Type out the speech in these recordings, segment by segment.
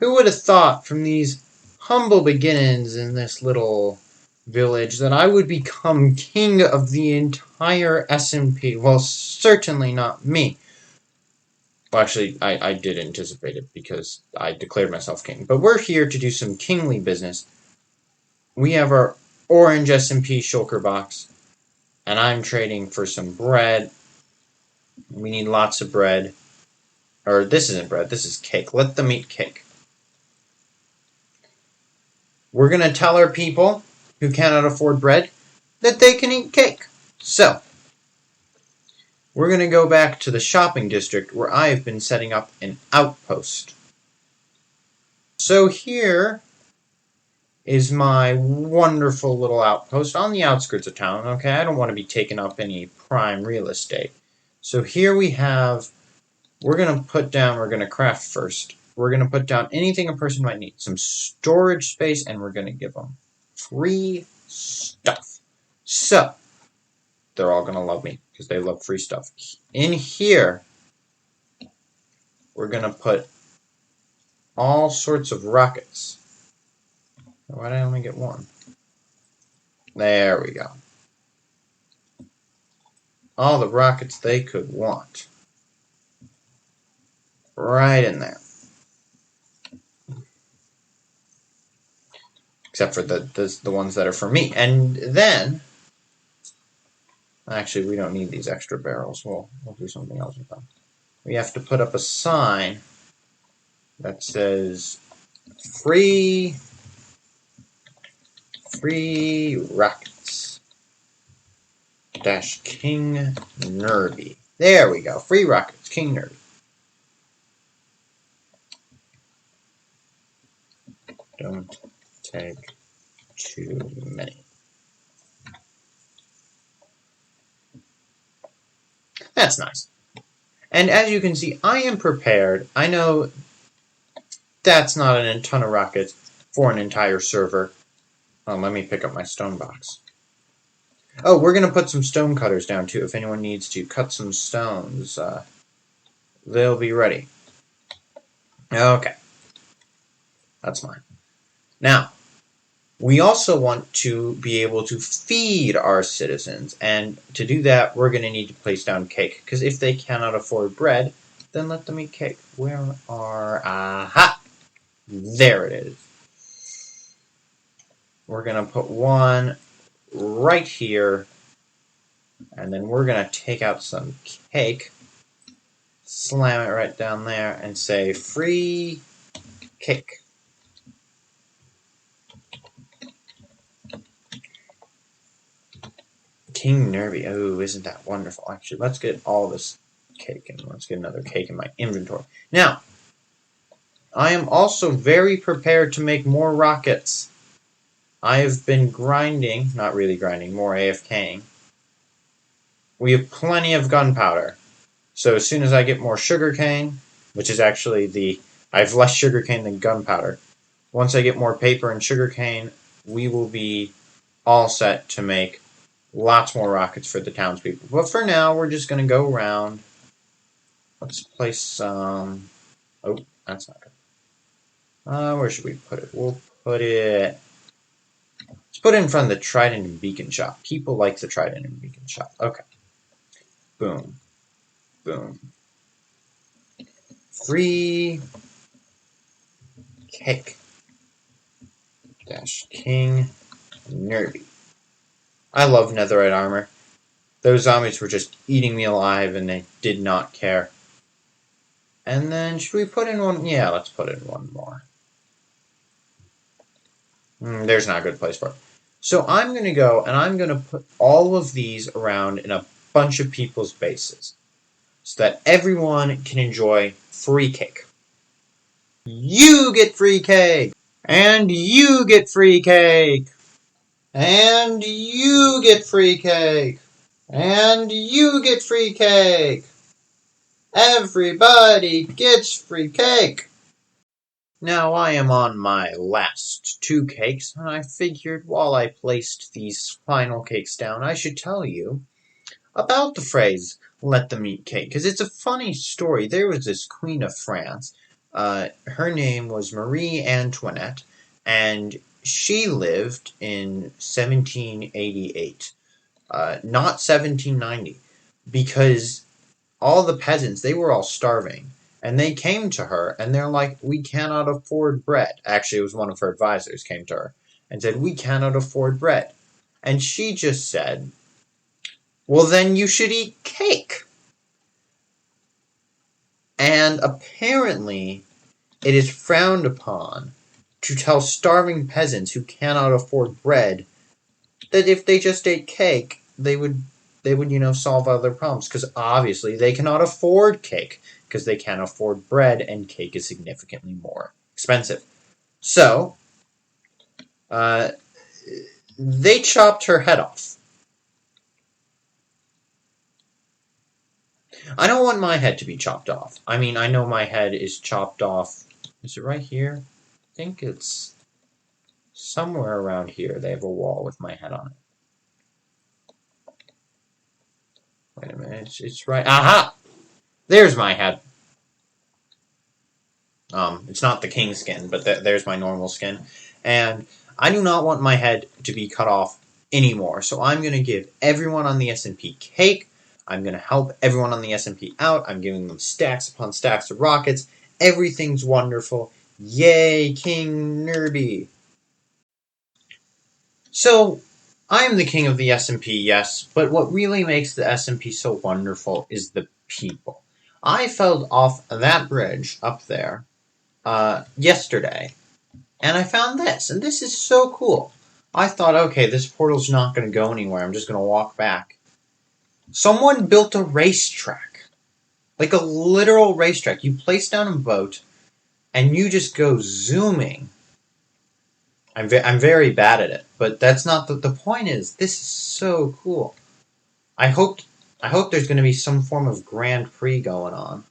Who would have thought from these humble beginnings in this little village that I would become king of the entire SMP? Well, certainly not me. Well, actually, I did anticipate it because I declared myself king. But we're here to do some kingly business. We have our orange SMP shulker box, and I'm trading for some bread. We need lots of bread. Or this isn't bread, this is cake. Let them eat cake. We're going to tell our people who cannot afford bread that they can eat cake. So, we're going to go back to the shopping district where I have been setting up an outpost. So here is my wonderful little outpost on the outskirts of town. Okay, I don't want to be taking up any prime real estate. So here we have, we're going to craft first. We're going to put down anything a person might need. Some storage space, and we're going to give them free stuff. So, they're all going to love me because they love free stuff. In here, we're going to put all sorts of rockets. Why did I only get one? There we go. All the rockets they could want. Right in there. Except for the ones that are for me. And then, actually, we don't need these extra barrels. We'll do something else with them. We have to put up a sign that says free rockets dash King Nervy. There we go. Free rockets, King Nervy. Don't take too many. That's nice. And as you can see, I am prepared. I know that's not a ton of rockets for an entire server. Let me pick up my stone box. Oh, we're going to put some stone cutters down too. If anyone needs to cut some stones, they'll be ready. Okay. That's fine. Now, we also want to be able to feed our citizens. And to do that, we're going to need to place down cake. Because if they cannot afford bread, then let them eat cake. Where are... Aha! There it is. We're going to put one right here. And then we're going to take out some cake. Slam it right down there and say, free cake. King Nervy. Oh, isn't that wonderful? Actually, let's get all this cake and let's get another cake in my inventory. Now, I am also very prepared to make more rockets. I have been grinding, not really grinding, more AFKing. We have plenty of gunpowder. So as soon as I get more sugarcane, which is actually I have less sugarcane than gunpowder. Once I get more paper and sugarcane, we will be all set to make lots more rockets for the townspeople. But for now, we're just going to go around. Let's place some... Oh, that's not good. Where should we put it? We'll put it... Let's put it in front of the Trident and Beacon shop. People like the Trident and Beacon shop. Okay. Boom. Boom. Free cake. Dash King Nervy. I love netherite armor. Those zombies were just eating me alive and they did not care. And then, should we put in one? Yeah, let's put in one more. There's not a good place for it. So I'm going to go and I'm going to put all of these around in a bunch of people's bases so that everyone can enjoy free cake. You get free cake! And you get free cake! And you get free cake! And you get free cake! Everybody gets free cake! Now I am on my last 2 cakes, and I figured while I placed these final cakes down, I should tell you about the phrase, let them eat cake, because it's a funny story. There was this Queen of France Her name was Marie Antoinette, and she lived in 1788, not 1790, because all the peasants, they were all starving. And they came to her and they're like, we cannot afford bread. Actually, it was one of her advisors came to her and said, we cannot afford bread. And she just said, well, then you should eat cake. And apparently, it is frowned upon to tell starving peasants who cannot afford bread that if they just ate cake, they would solve other problems, because obviously they cannot afford cake because they can't afford bread, and cake is significantly more expensive. So uh, they chopped her head off. I don't want my head to be chopped off. I mean, I know my head is chopped off. Is it right here? I think it's somewhere around here. They have a wall with my head on it. Wait a minute. It's right. Aha! There's my head. It's not the king skin, but there's my normal skin. And I do not want my head to be cut off anymore. So I'm going to give everyone on the SMP cake. I'm going to help everyone on the SMP out. I'm giving them stacks upon stacks of rockets. Everything's wonderful. Yay, King Nerby. So, I'm the king of the SMP, yes, but what really makes the SMP so wonderful is the people. I fell off that bridge up there yesterday, and I found this, and this is so cool. I thought, okay, this portal's not going to go anywhere. I'm just going to walk back. Someone built a racetrack, like a literal racetrack. You place down a boat, and you just go zooming. I'm very bad at it, but that's not the point. Is this is so cool? I hope there's going to be some form of Grand Prix going on.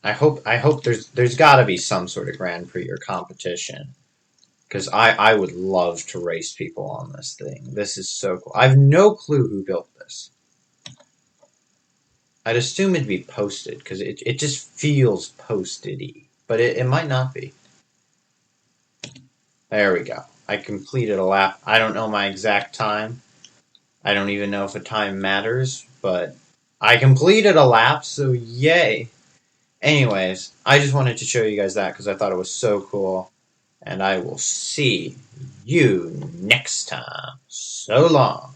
I hope there's got to be some sort of Grand Prix or competition, because I would love to race people on this thing. This is so cool. I have no clue who built this. I'd assume it'd be posted, because it just feels posted-y, but it might not be. There we go. I completed a lap. I don't know my exact time. I don't even know if a time matters, but I completed a lap, so yay. Anyways, I just wanted to show you guys that because I thought it was so cool. And I will see you next time. So long.